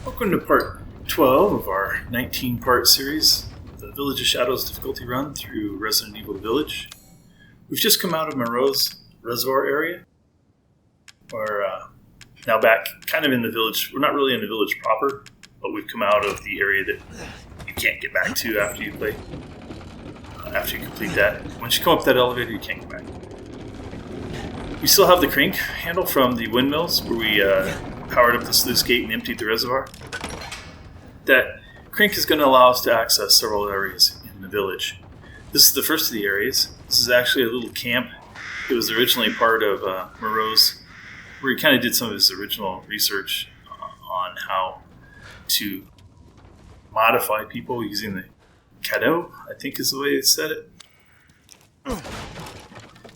Welcome to part 12 of our 19-part series, the Village of Shadows difficulty run through Resident Evil Village. We've just come out of Moreau's Reservoir area. We're now back kind of in the village. We're not really in the village proper, but we've come out of the area that you can't get back to after you play. After you complete that. Once you come up that elevator, you can't get back. We still have the crank handle from the windmills where we powered up the Sluice Gate and emptied the reservoir. That crank is going to allow us to access several areas in the village. This is the first of the areas. This is actually a little camp. It was originally part of Moreau's, where he kind of did some of his original research on how to modify people using the cadeau, I think is the way it said it. You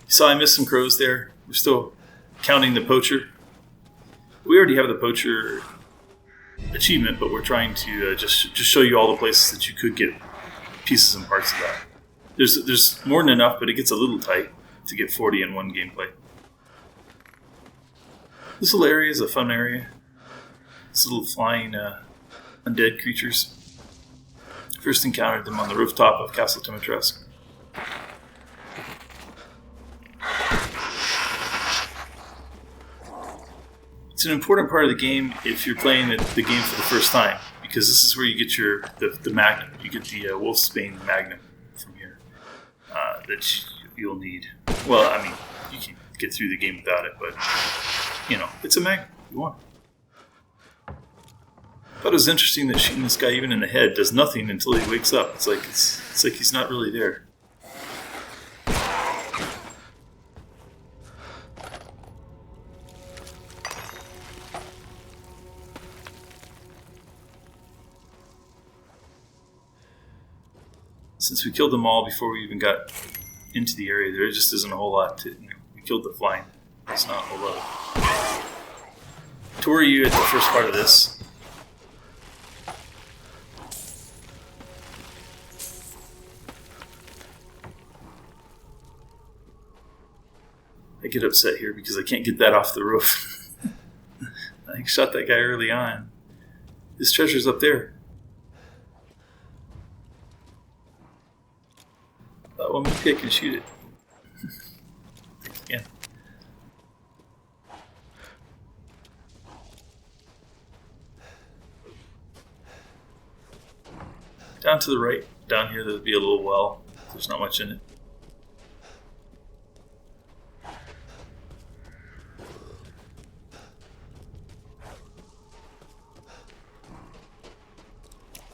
saw I missed some crows there. We're still counting the Poacher. We already have the Poacher achievement, but we're trying to just show you all the places that you could get pieces and parts of that. There's more than enough, but it gets a little tight to get 40 in one gameplay. This little area is a fun area. This little flying undead creatures. First encountered them on the rooftop of Castle Dimitrescu. It's an important part of the game if you're playing the game for the first time, because this is where you get the Magnum. You get the Wolfsbane Magnum from here that you'll need. Well, I mean, you can get through the game without it, but, it's a Magnum. You want it. I thought it was interesting that shooting this guy even in the head does nothing until he wakes up. It's like he's not really there. Since we killed them all before we even got into the area, there just isn't a whole lot to. We killed the flying. It's not a whole lot. Tour you at the first part of this. I get upset here because I can't get that off the roof. I shot that guy early on. This treasure's up there. Well, maybe I can shoot it. Again. Down to the right, down here, there'll be a little well. There's not much in it.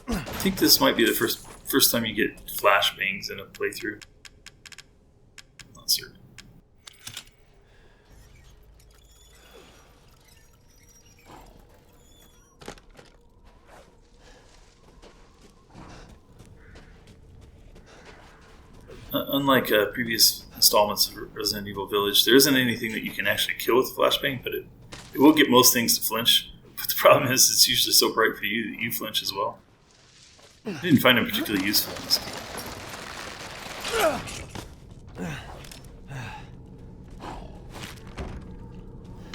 I think this might be the first time you get flashbangs in a playthrough. I'm not certain. Unlike previous installments of Resident Evil Village, there isn't anything that you can actually kill with a flashbang, but it will get most things to flinch. But the problem is it's usually so bright for you that you flinch as well. I didn't find them particularly useful in this game.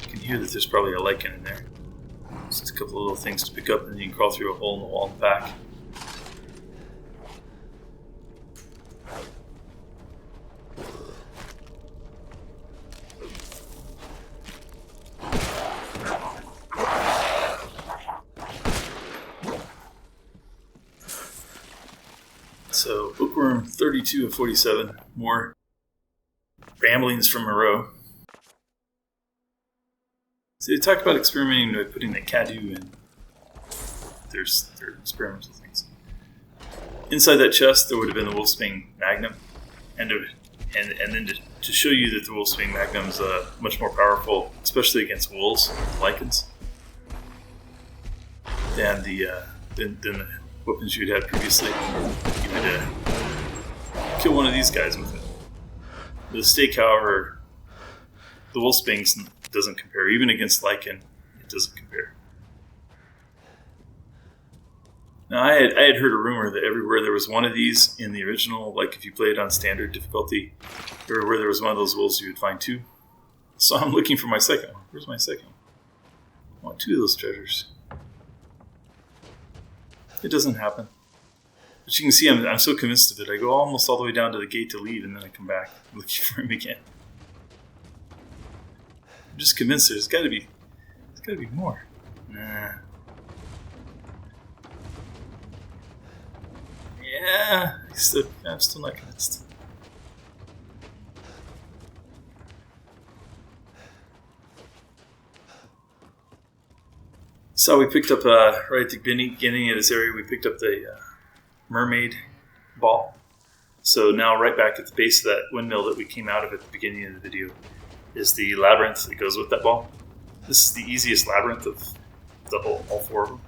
You can hear that there's probably a Lycan in there. Just a couple of little things to pick up, and then you can crawl through a hole in the wall and back. So, Bookworm 32 of 47, more ramblings from Moreau. So they talked about experimenting with putting the Cadu in their experimental things. Inside that chest, there would have been the Wolfsbane Magnum, and then to show you that the Wolfsbane Magnum is much more powerful, especially against wolves, Lycans, than the weapons you'd had previously. You would kill one of these guys with it. The stake, however, the Wolfsbane doesn't compare. Even against Lycan, it doesn't compare. Now, I had heard a rumor that everywhere there was one of these in the original, like if you played on standard difficulty, everywhere there was one of those wolves, you would find two. So I'm looking for my second one. Where's my second one? I want two of those treasures. it doesn't happen. But you can see I'm so convinced of it. I go almost all the way down to the gate to leave, and then I come back looking for him again. I'm just convinced there's got to be more. Nah. Yeah, I'm still not convinced. So we picked up, right at the beginning of this area, we picked up the mermaid ball. So now right back at the base of that windmill that we came out of at the beginning of the video is the labyrinth that goes with that ball. This is the easiest labyrinth of all four of them.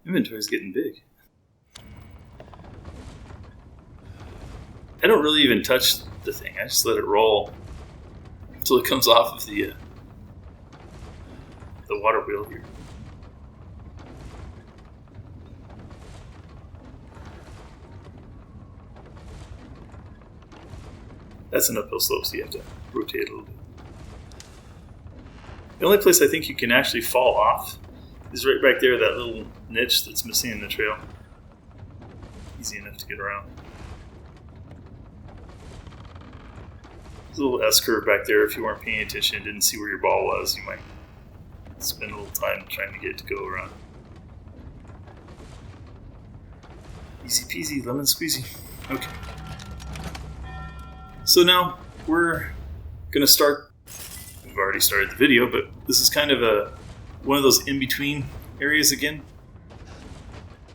Inventory's getting big. I don't really even touch the thing. I just let it roll until it comes off of the water wheel here. That's an uphill slope, so you have to rotate a little bit. The only place I think you can actually fall off is right back there, that little niche that's missing in the trail. Easy enough to get around. There's a little S-curve back there. If you weren't paying attention and didn't see where your ball was, you might spend a little time trying to get it to go around. Easy peasy, lemon squeezy. Okay. So now we're going to start. We've already started the video, but this is kind of one of those in-between areas again,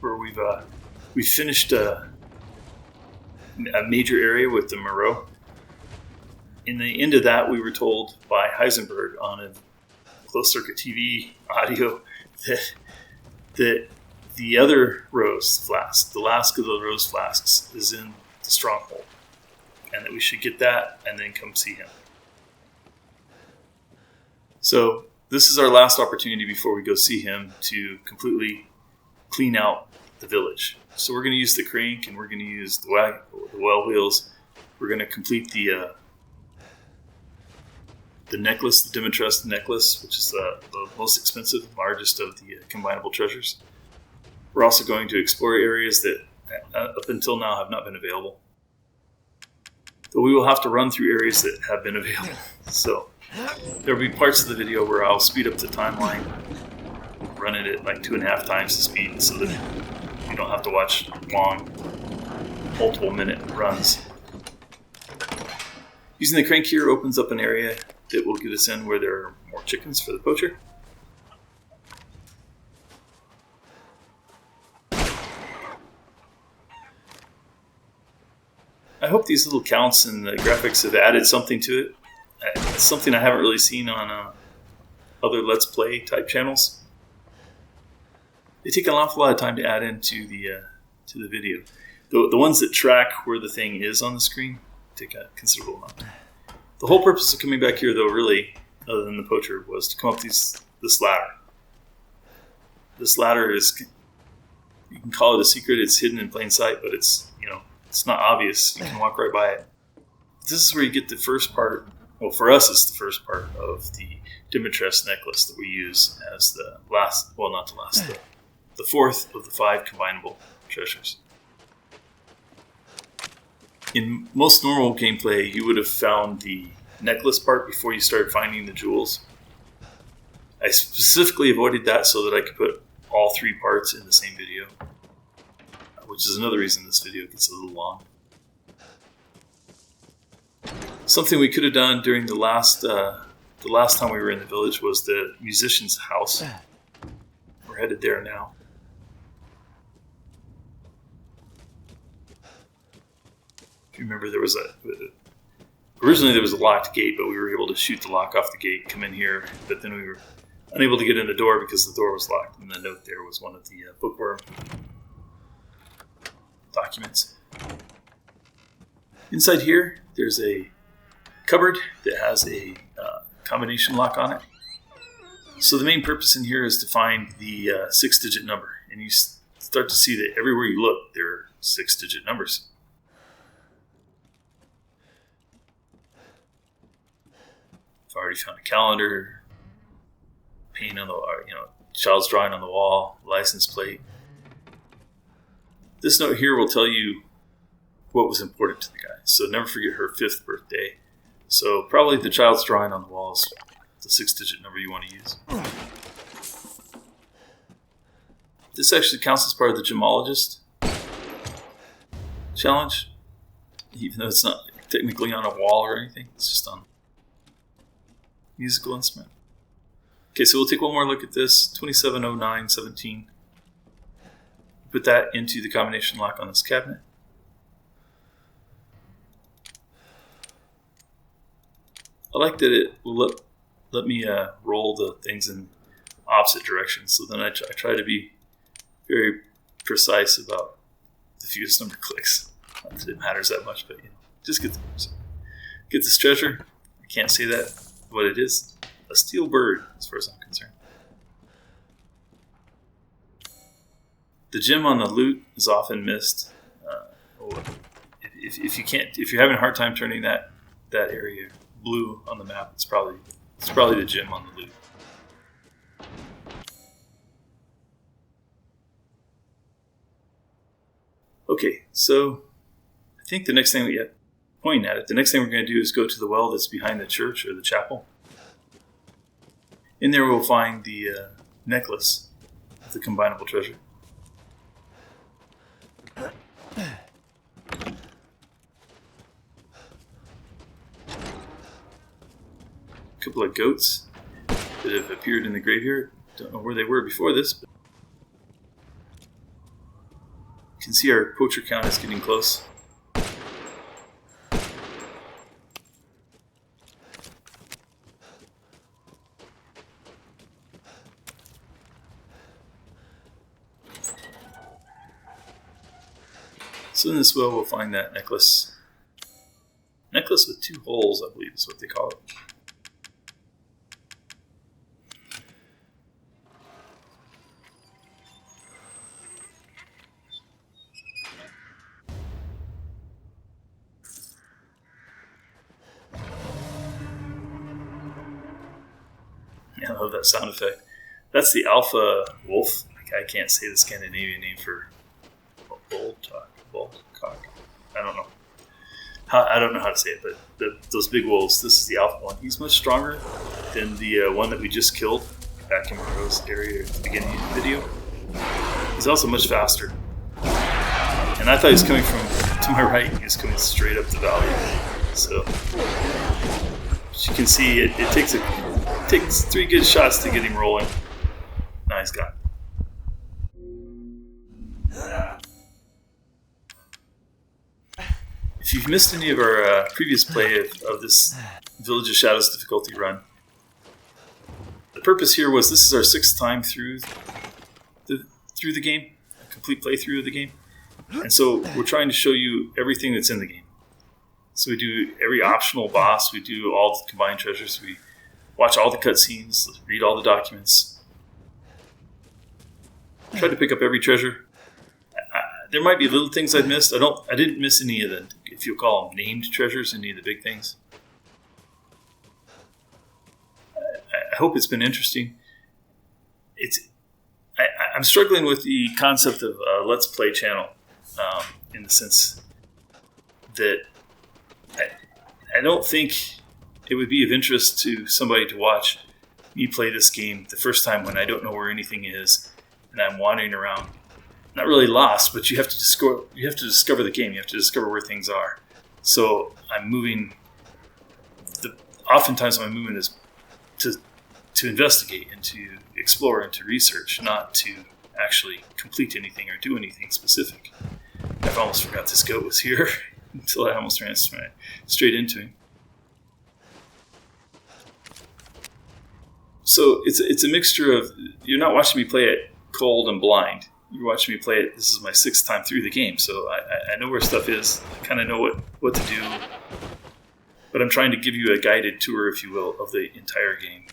where we've finished a major area with the Moreau. In the end of that, we were told by Heisenberg on a closed-circuit TV audio that the other rose flask, the last of the rose flasks, is in the stronghold, and that we should get that and then come see him. So this is our last opportunity before we go see him to completely clean out the village. So we're going to use the crank, and we're going to use the well wheels. We're going to complete the necklace, the Dimitrescu Necklace, which is the most expensive, largest of the combinable treasures. We're also going to explore areas that up until now have not been available. But we will have to run through areas that have been available. So there will be parts of the video where I'll speed up the timeline, run it at like 2.5 times the speed so that you don't have to watch long, multiple minute runs. Using the crank here opens up an area that will get us in where there are more chickens for the poacher. I hope these little counts and the graphics have added something to it. It's something I haven't really seen on other Let's Play type channels. They take an awful lot of time to add into the video. The ones that track where the thing is on the screen take a considerable amount of time. The whole purpose of coming back here, though, really, other than the poacher, was to come up this ladder. This ladder is, you can call it a secret. It's hidden in plain sight, but it's not obvious. You can walk right by it. This is where you get the first part. Well, for us, it's the first part of the Dimitrescu Necklace that we use as the last. Well, not the last. The fourth of the 5 combinable treasures. In most normal gameplay, you would have found the necklace part before you started finding the jewels. I specifically avoided that so that I could put all 3 parts in the same video, which is another reason this video gets a little long. Something we could have done during the last time we were in the village was the musician's house. We're headed there now. If you remember, originally there was a locked gate, but we were able to shoot the lock off the gate, come in here, but then we were unable to get in the door because the door was locked, and the note there was one of the Bookworm documents. Inside here, there's a cupboard that has a combination lock on it. So the main purpose in here is to find the 6-digit number, and you start to see that everywhere you look, there are 6-digit numbers. I've already found a calendar, paint on the, child's drawing on the wall, license plate. This note here will tell you what was important to the guy. So never forget her 5th birthday. So probably the child's drawing on the wall is the 6-digit number you want to use. This actually counts as part of the Gemologist challenge, even though it's not technically on a wall or anything. It's just on musical instrument. Okay, so we'll take one more look at this. 270917. Put that into the combination lock on this cabinet. I like that it will let me roll the things in opposite directions. So then I try to be very precise about the fewest number of clicks. Not that it matters that much, but just get this treasure. I can't say that what it is. A steel bird, as far as I'm concerned. The gem on the loot is often missed. If you're having a hard time turning that area blue on the map, it's probably the gem on the loot. Okay, so I think the next thing pointing at it, the next thing we're going to do is go to the well that's behind the church or the chapel. In there we'll find the necklace of the combinable treasure. A couple of goats that have appeared in the graveyard. Don't know where they were before this, but you can see our poacher count is getting close. So in this well, we'll find that necklace. Necklace with 2 holes, I believe is what they call it. I love that sound effect. That's the alpha wolf. I can't say the Scandinavian name for bullcock. I don't know. I don't know how to say it, but those big wolves. This is the alpha one. He's much stronger than the one that we just killed back in Moreau's area at the beginning of the video. He's also much faster. And I thought he was coming to my right. He was coming straight up the valley. So, as you can see, it takes 3 good shots to get him rolling. Nice guy. If you've missed any of our previous play of this Village of Shadows difficulty run, the purpose here was this is our 6th time through the game, a complete playthrough of the game, and so we're trying to show you everything that's in the game. So we do every optional boss, we do all the combined treasures, we watch all the cutscenes, read all the documents, try to pick up every treasure. There might be little things I've missed. I didn't miss any of the, if you'll call them named treasures, any of the big things. I hope it's been interesting. I'm struggling with the concept of a Let's Play channel, in the sense that I don't think it would be of interest to somebody to watch me play this game the first time when I don't know where anything is and I'm wandering around. Not really lost, but you have to discover the game. You have to discover where things are. So I'm moving. Oftentimes my movement is to investigate and to explore and to research, not to actually complete anything or do anything specific. I've almost forgot this goat was here until I almost ran straight into him. So it's a mixture of, you're not watching me play it cold and blind. You're watching me play it. This is my 6th time through the game, so I know where stuff is. I kind of know what to do. But I'm trying to give you a guided tour, if you will, of the entire game.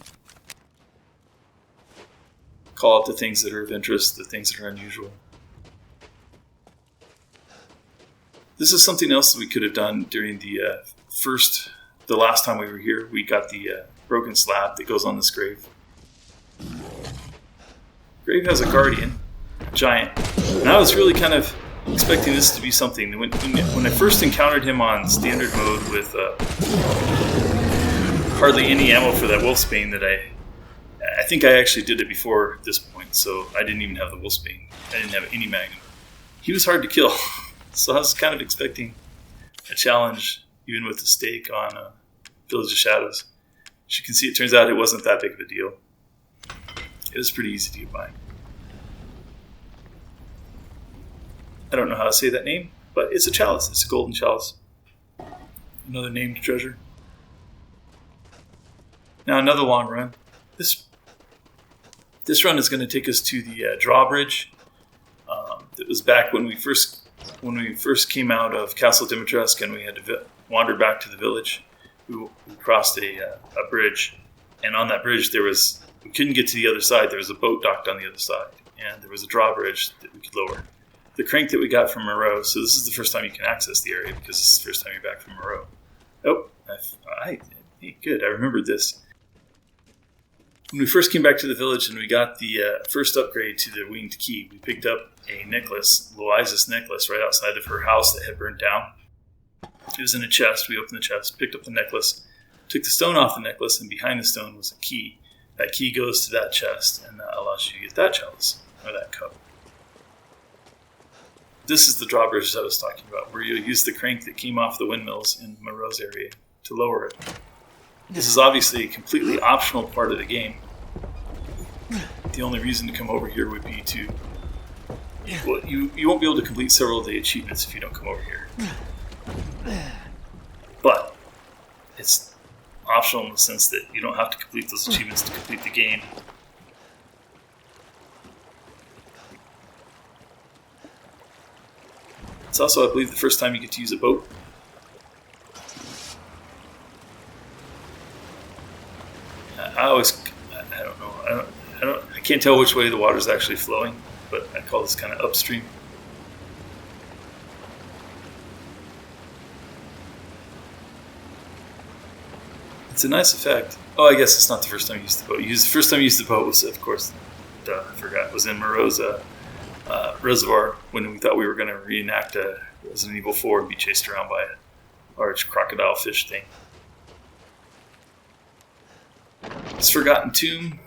Call out the things that are of interest, the things that are unusual. This is something else that we could have done during the last time we were here. We got the broken slab that goes on this grave. Grave has a guardian, giant, and I was really kind of expecting this to be something. When I first encountered him on standard mode with hardly any ammo for that Wolfsbane, that I think I actually did it before this point, so I didn't even have the Wolfsbane. I didn't have any magnum. He was hard to kill, so I was kind of expecting a challenge, even with the stake on Village of Shadows. As you can see, it turns out it wasn't that big of a deal. It was pretty easy to get by. I don't know how to say that name, but it's a chalice. It's a golden chalice. Another named treasure. Now another long run. This run is going to take us to the drawbridge. It was back when we first came out of Castle Dimitrescu and we had to wander back to the village. We crossed a bridge, and on that bridge we couldn't get to the other side. There was a boat docked on the other side, and there was a drawbridge that we could lower. The crank that we got from Moreau, so this is the first time you can access the area because this is the first time you're back from Moreau. Oh, hey, good, I remembered this. When we first came back to the village and we got the first upgrade to the winged key, we picked up a necklace, Louisa's necklace, right outside of her house that had burned down. It was in a chest. We opened the chest, picked up the necklace, took the stone off the necklace, and behind the stone was a key. That key goes to that chest, and that allows you to get that chalice, or that cup. This is the drawbridge that I was talking about, where you use the crank that came off the windmills in Moreau's area to lower it. This is obviously a completely optional part of the game. The only reason to come over here would be to... Well, you won't be able to complete several of the achievements if you don't come over here. But it's optional in the sense that you don't have to complete those achievements to complete the game. It's also, I believe, the first time you get to use a boat. I can't tell which way the water's actually flowing, but I call this kind of upstream. It's a nice effect. Oh, I guess it's not the first time you used the boat. The first time you used the boat was, of course, I forgot, was in Moreau's Reservoir, when we thought we were going to reenact Resident Evil 4 and be chased around by a large crocodile fish thing. This Forgotten Tomb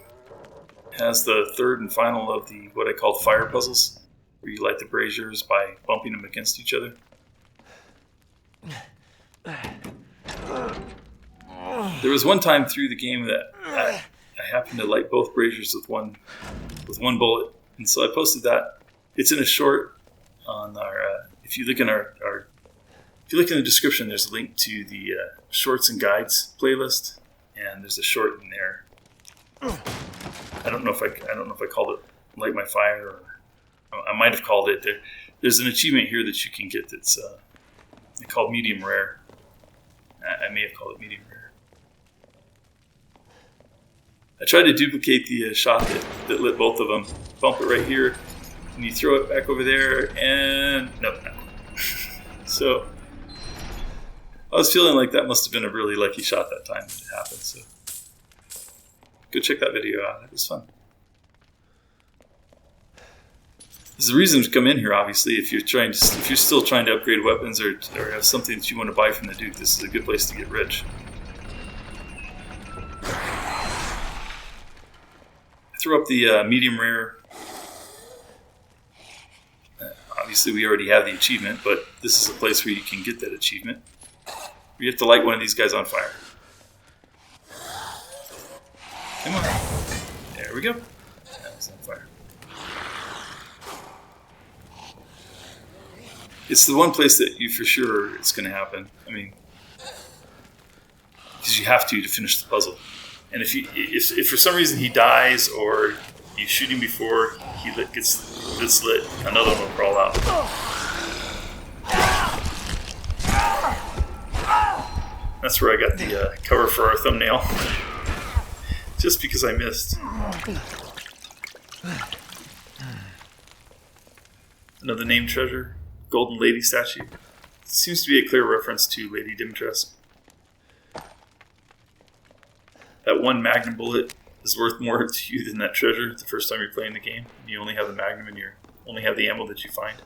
has the third and final of the what I call fire puzzles, where you light the braziers by bumping them against each other. There was one time through the game that I happened to light both braziers with one bullet, and so I posted that. It's in a short on our. If you look in if you look in the description, there's a link to the shorts and guides playlist, and there's a short in there. I don't know if I called it Light My Fire, or I might have called it. There's an achievement here that you can get that's called Medium Rare. I may have called it Medium Rare. I tried to duplicate the shot that lit both of them. Bump it right here, and you throw it back over there, and no. So I was feeling like that must have been a really lucky shot that time it happened. So go check that video out. It was fun. There's a reason to come in here, obviously. If you're still trying to upgrade weapons or have something that you want to buy from the Duke, this is a good place to get rich. I threw up the medium rare. Obviously, we already have the achievement, but this is a place where you can get that achievement. You have to light one of these guys on fire. Come on. There we go. That was on fire. It's the one place that you for sure it's going to happen. I mean, because you have to finish the puzzle. And if for some reason he dies or you shoot him before he gets lit, another one will crawl out. That's where I got the cover for our thumbnail. Just because I missed. Another named treasure. Golden Lady statue. seems to be a clear reference to Lady Dimitrescu. That one magnum bullet is worth more to you than that treasure the first time you're playing the game. You only have the magnum and you only have the ammo that you find.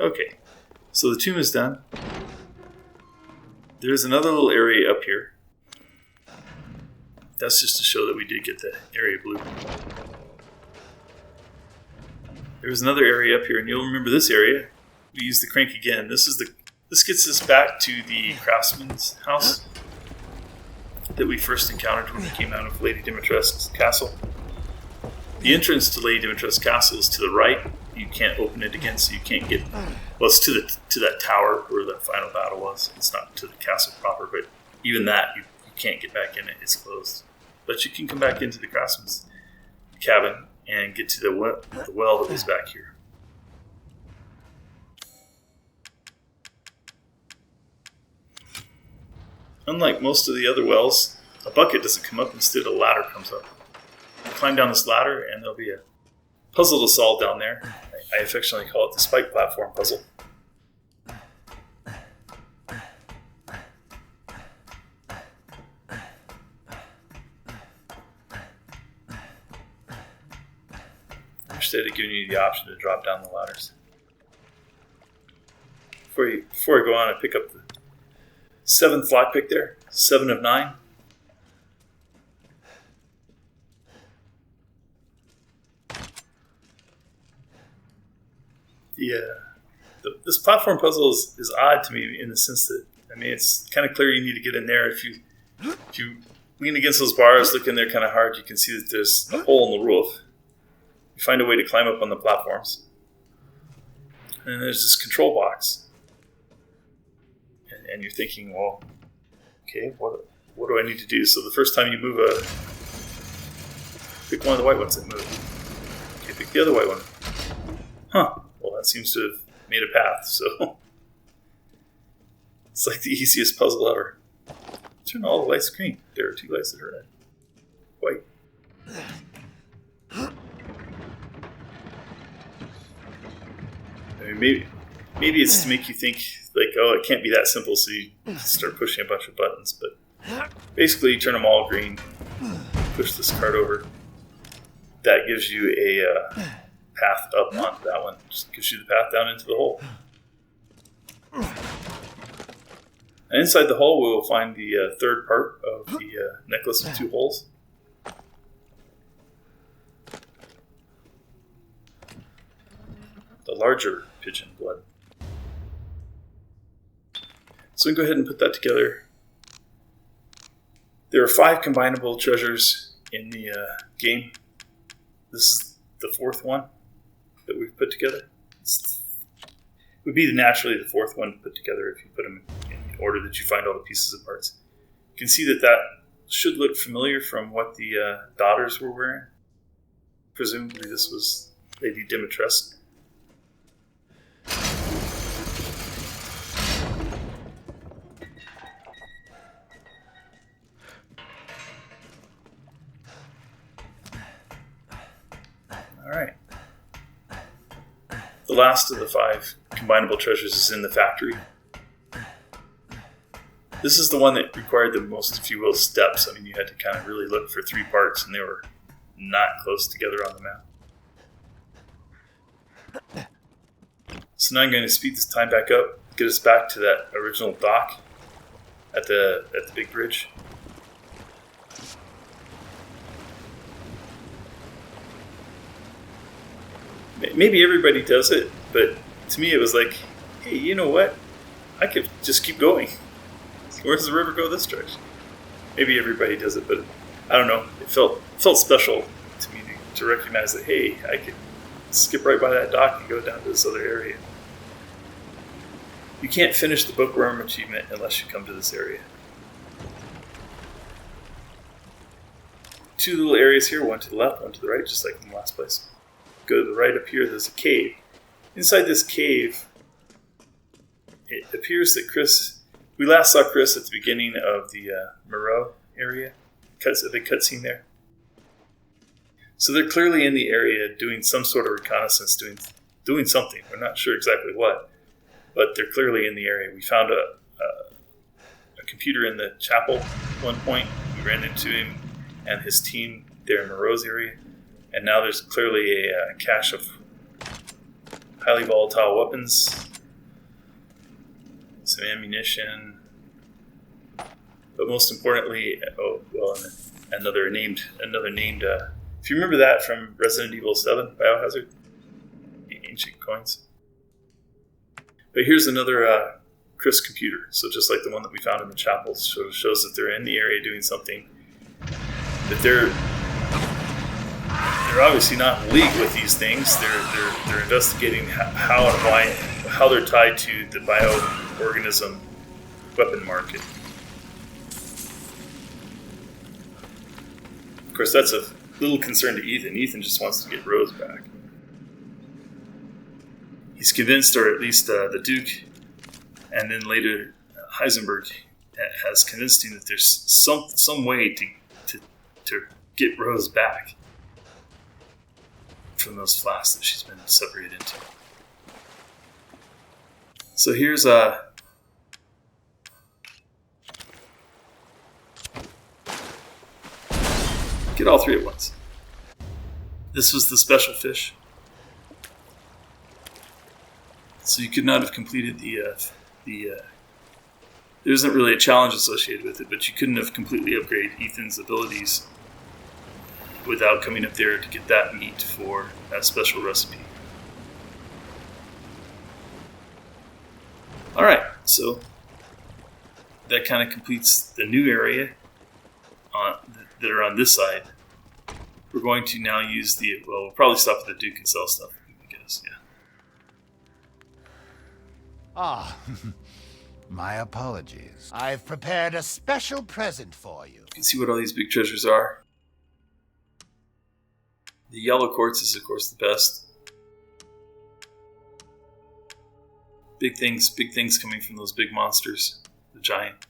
Okay, so the tomb is done. There's another little area up here. That's just to show that we did get the area blue. There's another area up here, and you'll remember this area. We use the crank again. This gets us back to the craftsman's house that we first encountered when we came out of Lady Dimitrescu's castle. The entrance to Lady Dimitrescu's castle is to the right. You can't open it again, so you can't get... Well, it's to that tower where the final battle was. It's not to the castle proper, but even that, you can't get back in it. It's closed. But you can come back into the craftsman's cabin and get to the well that was back here. Unlike most of the other wells, a bucket doesn't come up. Instead, a ladder comes up. You climb down this ladder, and there'll be a puzzle to solve down there. I affectionately call it the spike platform puzzle. Instead of giving you the option to drop down the ladders. Before I go on, I pick up the 7th lockpick there, 7 of 9. This platform puzzle is odd to me in the sense that, it's kind of clear you need to get in there. If you lean against those bars, look in there kind of hard, you can see that there's a hole in the roof. You find a way to climb up on the platforms. And there's this control box. And you're thinking, well, okay, what do I need to do? So the first time you move pick one of the white ones that move. Okay, pick the other white one. Huh. Well, that seems to have made a path, so it's like the easiest puzzle ever. Turn all the lights green. There are 2 lights that are red. White. Maybe it's to make you think, like, oh, it can't be that simple, so you start pushing a bunch of buttons. But basically, you turn them all green, push this card over. That gives you a path up onto that one. Just gives you the path down into the hole. And inside the hole, we will find the 3rd part of the necklace with 2 holes. The larger pigeon blood. So we can go ahead and put that together. There are 5 combinable treasures in the game. This is the 4th one that we've put together. It would be naturally the 4th one to put together if you put them in the order that you find all the pieces and parts. You can see that should look familiar from what the daughters were wearing. Presumably this was Lady Dimitrescu. Alright. The last of the 5 combinable treasures is in the factory. This is the one that required the most, if you will, steps. You had to kind of really look for 3 parts, and they were not close together on the map. So now I'm going to speed this time back up, get us back to that original dock at the big bridge. Maybe everybody does it, but to me it was like, hey, you know what? I could just keep going. Where does the river go this direction? Maybe everybody does it, but I don't know. It felt special to me to recognize that, hey, I could skip right by that dock and go down to this other area. You can't finish the Bookworm achievement unless you come to this area. 2 little areas here, one to the left, one to the right, just like in the last place. Go to the right up here, there's a cave. Inside this cave, it appears that we last saw Chris at the beginning of the Moreau area, a big cutscene there. So they're clearly in the area doing some sort of reconnaissance, doing something. We're not sure exactly what, but they're clearly in the area. We found a computer in the chapel at one point. We ran into him and his team there in Moreau's area, and now there's clearly a cache of highly volatile weapons, some ammunition, but most importantly, another named. If you remember that from Resident Evil 7 Biohazard, the ancient coins. But here's another Chris computer. So just like the one that we found in the chapel, shows that they're in the area doing something. That they're obviously not in league with these things. They're investigating how and why, how they're tied to the bioorganism weapon market. Of course, that's a little concern to Ethan. Ethan just wants to get Rose back. He's convinced, or at least the Duke, and then later Heisenberg has convinced him that there's some way to get Rose back from those flasks that she's been separated into. So here's get all three at once. This was the special fish. So you could not have completed the there isn't really a challenge associated with it, but you couldn't have completely upgraded Ethan's abilities without coming up there to get that meat for that special recipe. Alright, so that kind of completes the new area that are on this side. We're going to now use we'll probably stop at the Duke and sell stuff, I guess, yeah. Ah, my apologies. I've prepared a special present for you. You can see what all these big treasures are. The yellow quartz is, of course, the best. Big things coming from those big monsters. The giant.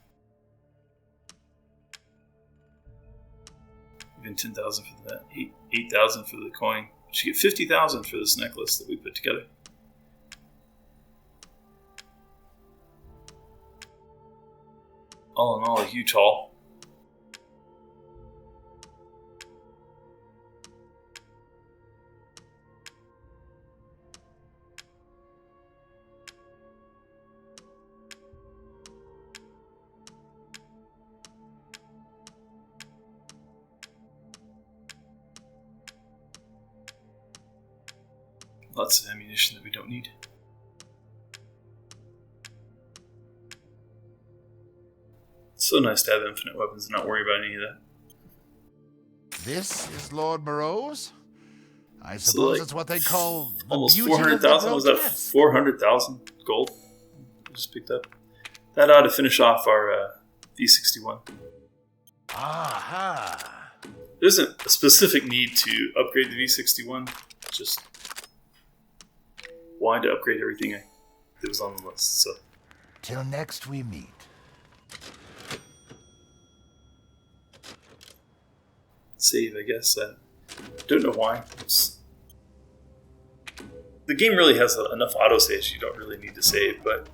Even 10,000 for that. 8,000 for the coin. We should get 50,000 for this necklace that we put together. All in all, a huge haul. Lots of ammunition that we don't need. It's so nice to have infinite weapons and not worry about any of that. This is Lord Moreau's? I suppose it's what they call the almost beauty 400,000. Was that 400,000 gold we just picked up? That ought to finish off our V61. Aha! There isn't a specific need to upgrade the V61. Just wanted to upgrade everything that was on the list. So, till next we meet. Save, I guess. I don't know why. The game really has enough autosaves you don't really need to save, but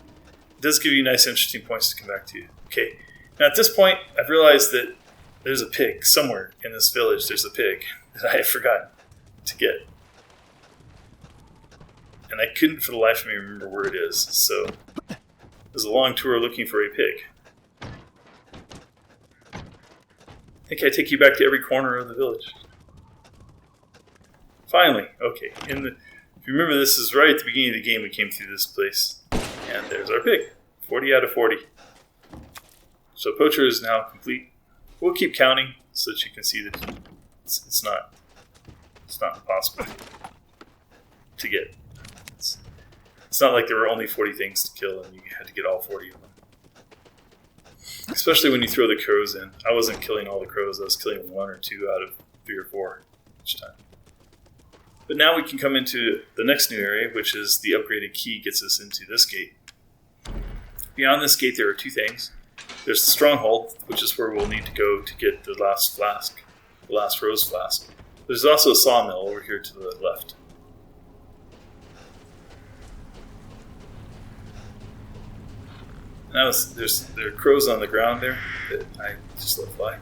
it does give you nice, interesting points to come back to. Okay, now at this point, I've realized that there's a pig somewhere in this village. There's a pig that I have forgotten to get. And I couldn't for the life of me remember where it is, so it was a long tour looking for a pig. I think I take you back to every corner of the village. Finally, okay. If you remember, this is right at the beginning of the game we came through this place. And there's our pig. 40 out of 40. So Poacher is now complete. We'll keep counting so that you can see that it's not impossible to get. It's not like there were only 40 things to kill and you had to get all 40 of them. Especially when you throw the crows in. I wasn't killing all the crows. I was killing 1 or 2 out of 3 or 4 each time. But now we can come into the next new area, which is the upgraded key gets us into this gate. Beyond this gate, there are 2 things. there's the stronghold, which is where we'll need to go to get the last flask, the last rose flask. There's also a sawmill over here to the left. Now there are crows on the ground there that I just let fly.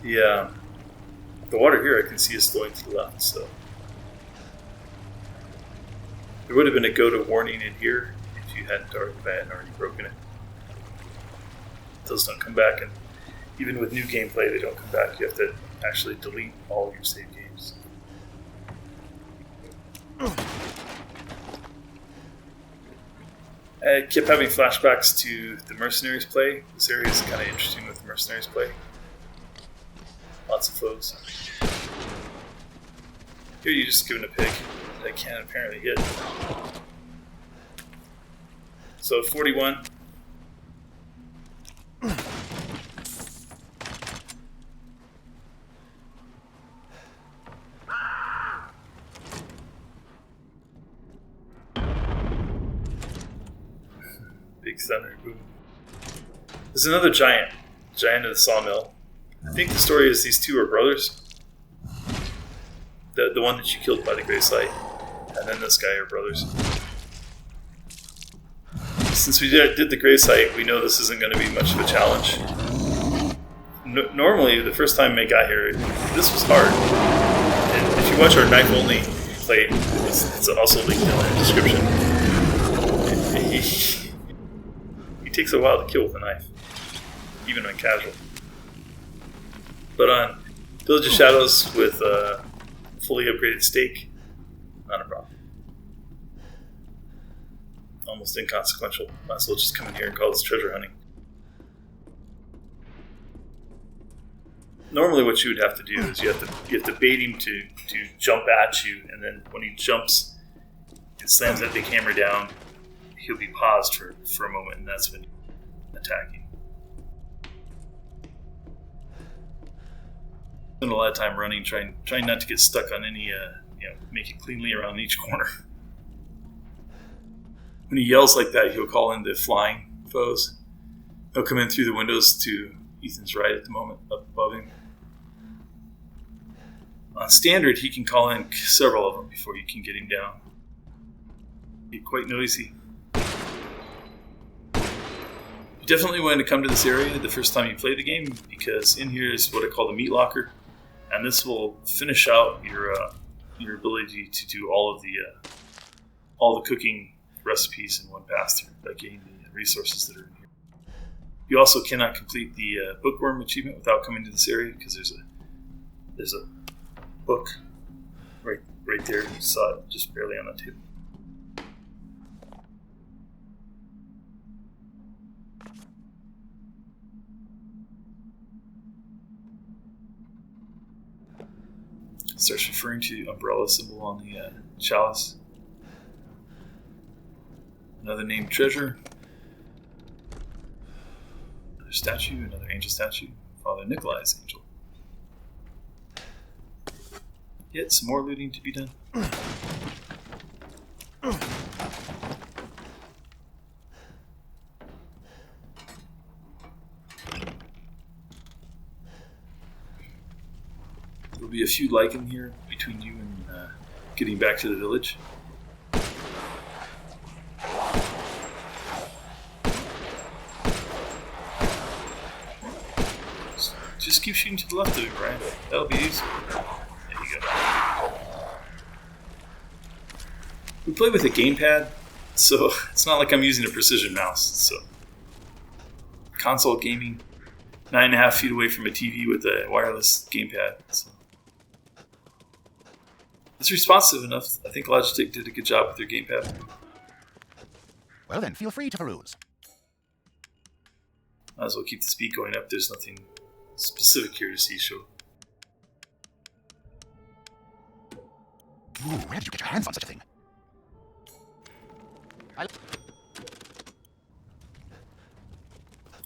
The water here I can see is flowing to the left, so there would have been a go-to warning in here if you hadn't already broken it. Those don't come back, and even with new gameplay, they don't come back. You have to actually delete all of your save games. I kept having flashbacks to the Mercenaries play. This area is kind of interesting with the Mercenaries play. Lots of foes. Here you're just given a pig that I can't apparently hit. So 41. Big thunder boom. There's another giant of the sawmill. I think the story is these two are brothers. The one that you killed by the gray site, and then this guy are brothers. Since we did the gray site, we know this isn't going to be much of a challenge. Normally, the first time I got here, this was hard. And if you watch our knife only play, it's also linked in the description. He takes a while to kill with a knife, even on casual. But on Village of Shadows with a fully upgraded stake, not a problem. Almost inconsequential. Might as well just come in here and call this treasure hunting. Normally what you would have to do is you have to bait him to jump at you, and then when he jumps and slams that big hammer down, he'll be paused for a moment, and that's when you attack him. Spend a lot of time running, trying not to get stuck on any, make it cleanly around each corner. When he yells like that, he'll call in the flying foes. He'll come in through the windows to Ethan's right at the moment, up above him. On standard, he can call in several of them before you can get him down. He's quite noisy. You definitely want to come to this area the first time you play the game, because in here is what I call the meat locker, and this will finish out your ability to do all the cooking recipes in one pass through by getting the resources that are in here. You also cannot complete the Bookworm achievement without coming to this area, because there's a book right there. You saw it just barely on the table. It starts referring to the umbrella symbol on the chalice. Another named treasure. Another statue, another angel statue. Father Nikolai's angel. Yet some more looting to be done. There'll be a few Lycan here between you and getting back to the village. Just keep shooting to the left of it, Brian. That'll be easy. There you go. We play with a gamepad, so it's not like I'm using a precision mouse. So console gaming, 9.5 feet away from a TV with a wireless gamepad. So it's responsive enough. I think Logitech did a good job with their gamepad. Well then, feel free to peruse. Might as well keep the speed going up. There's nothing specific here to see, show. Ooh, where did you get your hands on such a thing?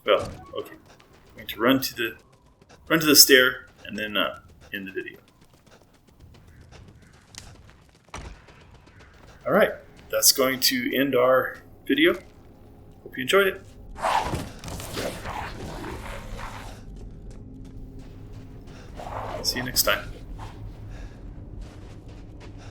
Well, okay. I'm going to run to the stair and then end the video. All right, that's going to end our video. Hope you enjoyed it. See you next time.